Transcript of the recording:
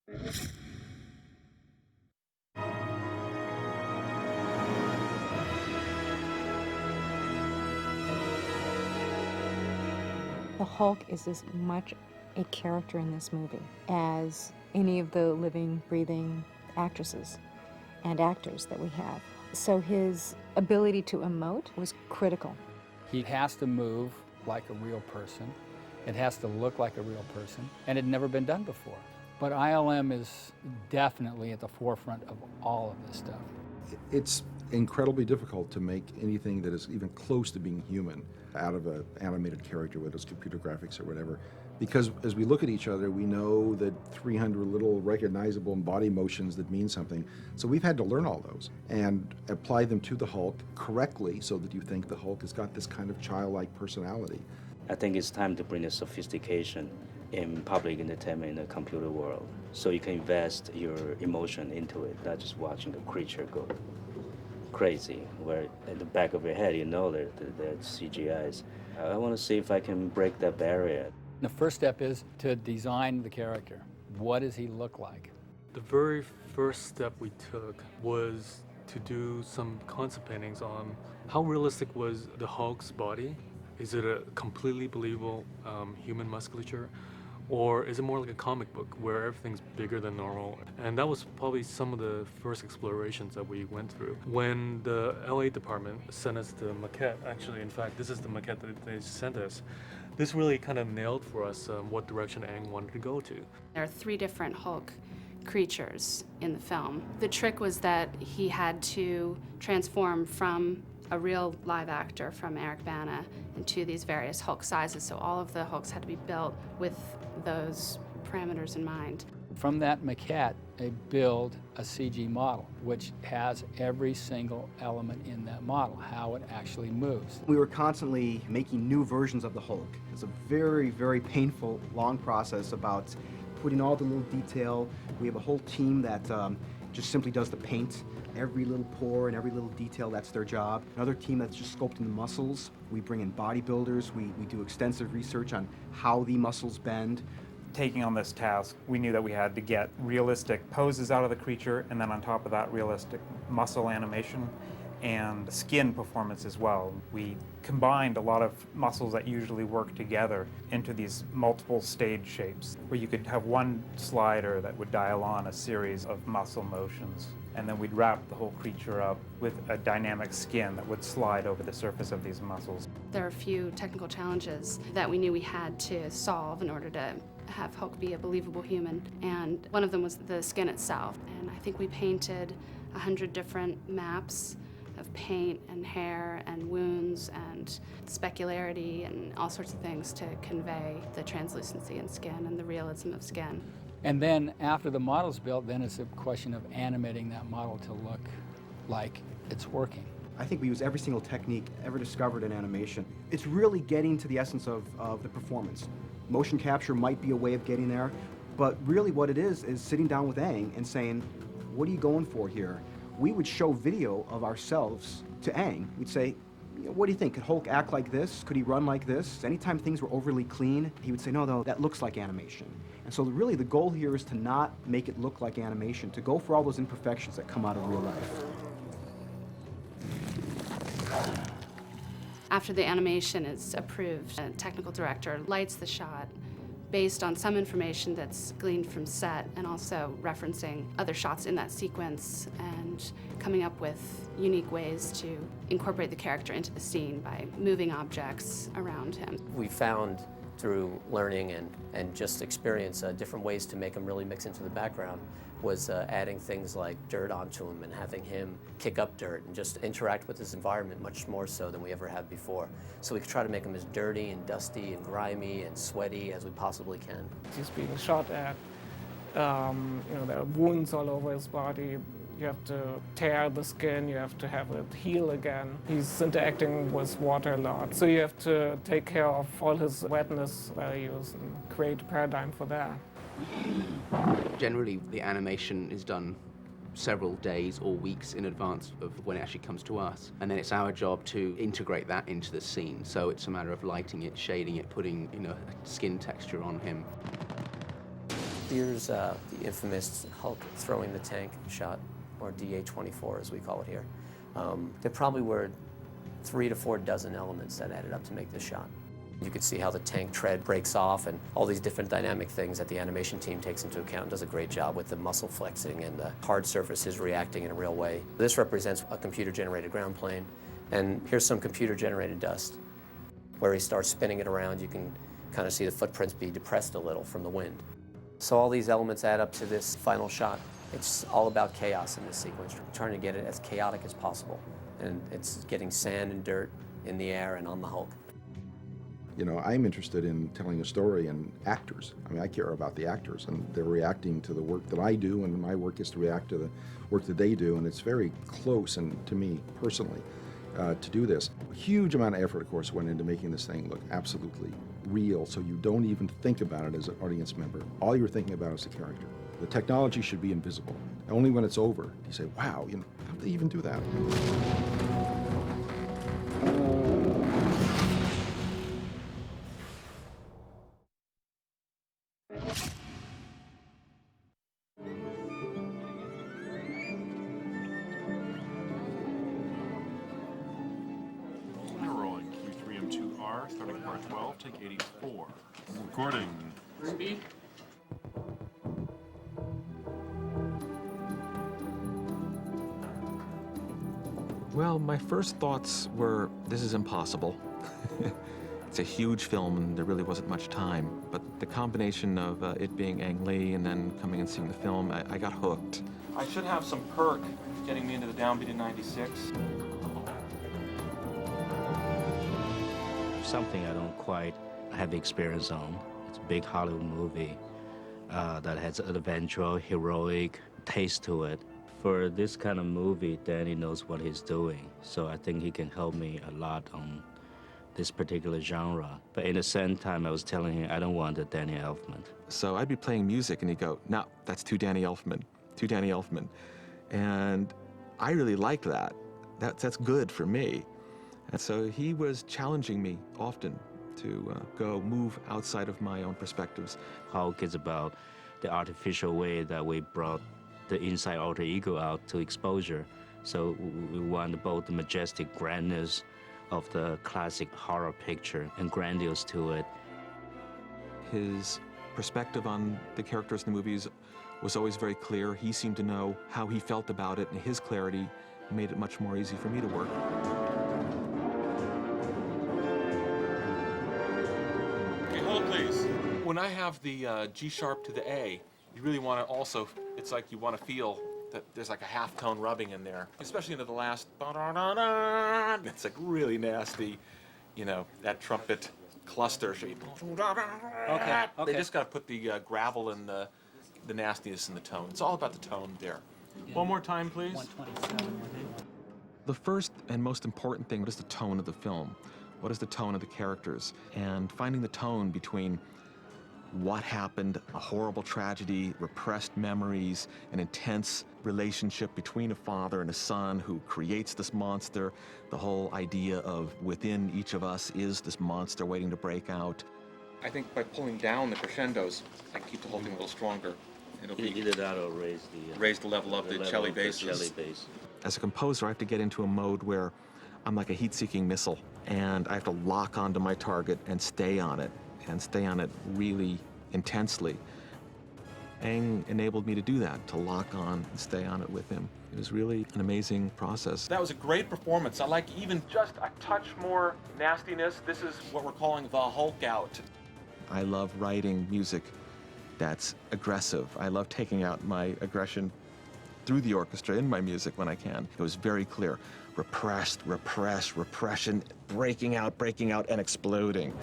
The Hulk is as much a character in this movie as any of the living, breathing actresses and actors that we have. So his ability to emote was critical. He has to move like a real person. It has to look like a real person, and it had never been done before. But ILM is definitely at the forefront of all of this stuff. It's incredibly difficult to make anything that is even close to being human out of an animated character, whether it's computer graphics or whatever. Because as we look at each other, we know that 300 little recognizable body motions that mean something. So we've had to learn all those and apply them to the Hulk correctly so that you think the Hulk has got this kind of childlike personality. I think it's time to bring the sophistication in public entertainment in the computer world. So you can invest your emotion into it, not just watching the creature go crazy, where at the back of your head you know that CGIs. I want to see if I can break that barrier. The first step is to design the character. What does he look like? The very first step we took was to do some concept paintings on how realistic was the Hulk's body. Is it a completely believable human musculature? Or is it more like a comic book where everything's bigger than normal? And that was probably some of the first explorations that we went through. When the LA department sent us the maquette, actually, in fact, this is the maquette that they sent us, this really kind of nailed for us what direction Aang wanted to go to. There are 3 different Hulk creatures in the film. The trick was that he had to transform from a real live actor, from Eric Bana, into these various Hulk sizes. So all of the Hulks had to be built with those parameters in mind. From that maquette, they build a CG model, which has every single element in that model, how it actually moves. We were constantly making new versions of the Hulk. It's a very, very painful, long process about putting all the little detail. We have a whole team that just simply does the paint. Every little pore and every little detail, that's their job. Another team that's just sculpting the muscles. We bring in bodybuilders. We do extensive research on how the muscles bend. Taking on this task, we knew that we had to get realistic poses out of the creature, and then on top of that, realistic muscle animation and skin performance as well. We combined a lot of muscles that usually work together into these multiple stage shapes, where you could have one slider that would dial on a series of muscle motions, and then we'd wrap the whole creature up with a dynamic skin that would slide over the surface of these muscles. There are a few technical challenges that we knew we had to solve in order to have Hulk be a believable human, and one of them was the skin itself. And I think we painted 100 different maps of paint and hair and wounds and specularity and all sorts of things to convey the translucency in skin and the realism of skin. And then after the model's built, then it's a question of animating that model to look like it's working. I think we use every single technique ever discovered in animation. It's really getting to the essence of the performance. Motion capture might be a way of getting there, but really what it is sitting down with Aang and saying, what are you going for here? We would show video of ourselves to Aang. We'd say, what do you think? Could Hulk act like this? Could he run like this? Anytime things were overly clean, he would say, no, that looks like animation. And so really the goal here is to not make it look like animation, to go for all those imperfections that come out of real life. After the animation is approved, a technical director lights the shot based on some information that's gleaned from set and also referencing other shots in that sequence and coming up with unique ways to incorporate the character into the scene by moving objects around him. We found through learning and just experience different ways to make him really mix into the background was adding things like dirt onto him and having him kick up dirt and just interact with his environment much more so than we ever have before. So we could try to make him as dirty and dusty and grimy and sweaty as we possibly can. He's being shot at. There are wounds all over his body. You have to tear the skin, you have to have it heal again. He's interacting with water a lot, so you have to take care of all his wetness values and create a paradigm for that. Generally, the animation is done several days or weeks in advance of when it actually comes to us. And then it's our job to integrate that into the scene. So it's a matter of lighting it, shading it, putting skin texture on him. Here's the infamous Hulk throwing the tank shot, or DA-24 as we call it here. There probably were 3 to 4 dozen elements that added up to make this shot. You could see how the tank tread breaks off and all these different dynamic things that the animation team takes into account and does a great job with the muscle flexing and the hard surfaces reacting in a real way. This represents a computer-generated ground plane, and here's some computer-generated dust. Where he starts spinning it around, you can kind of see the footprints be depressed a little from the wind. So all these elements add up to this final shot. It's all about chaos in this sequence, trying to get it as chaotic as possible. And it's getting sand and dirt in the air and on the Hulk. You know, I'm interested in telling a story and actors. I mean, I care about the actors, and they're reacting to the work that I do, and my work is to react to the work that they do, and it's very close, and to me personally, to do this. A huge amount of effort, of course, went into making this thing look absolutely real, so you don't even think about it as an audience member. All you're thinking about is the character. The technology should be invisible. Only when it's over, you say, wow, you know, how did they even do that? Starting part 12, take 84. Recording. Speed. Well, my first thoughts were, this is impossible. It's a huge film and there really wasn't much time. But the combination of it being Ang Lee and then coming and seeing the film, I got hooked. I should have some perk getting me into the downbeat in 96. Something I don't quite have experience on. It's a big Hollywood movie that has an adventure, heroic taste to it. For this kind of movie, Danny knows what he's doing, so I think he can help me a lot on this particular genre. But in the same time, I was telling him I don't want a Danny Elfman. So I'd be playing music and he'd go, no, that's too Danny Elfman, too Danny Elfman. And I really liked that. That's good for me. And so he was challenging me often to go move outside of my own perspectives. Hulk is about the artificial way that we brought the inside alter ego out to exposure. So we want both the majestic grandness of the classic horror picture and grandiose to it. His perspective on the characters in the movies was always very clear. He seemed to know how he felt about it, and his clarity made it much more easy for me to work. Hold please. When I have the G sharp to the A, you really want to also, it's like you want to feel that there's like a half tone rubbing in there, especially into the last, it's like really nasty, you know, that trumpet cluster shape. Okay. They just got to put the gravel and the nastiness in the tone. It's all about the tone there. Yeah. One more time, please. 127. The first and most important thing, what is the tone of the film? What is the tone of the characters? And finding the tone between what happened, a horrible tragedy, repressed memories, an intense relationship between a father and a son who creates this monster, the whole idea of within each of us is this monster waiting to break out. I think by pulling down the crescendos, I can keep the whole thing a little stronger. It'll be either that or raise the level of the cello basses. As a composer, I have to get into a mode where I'm like a heat-seeking missile, and I have to lock onto my target and stay on it really intensely. Ang enabled me to do that, to lock on and stay on it with him. It was really an amazing process. That was a great performance. I like even just a touch more nastiness. This is what we're calling the Hulk out. I love writing music that's aggressive. I love taking out my aggression through the orchestra in my music when I can. It was very clear. Repressed, repression, breaking out, and exploding.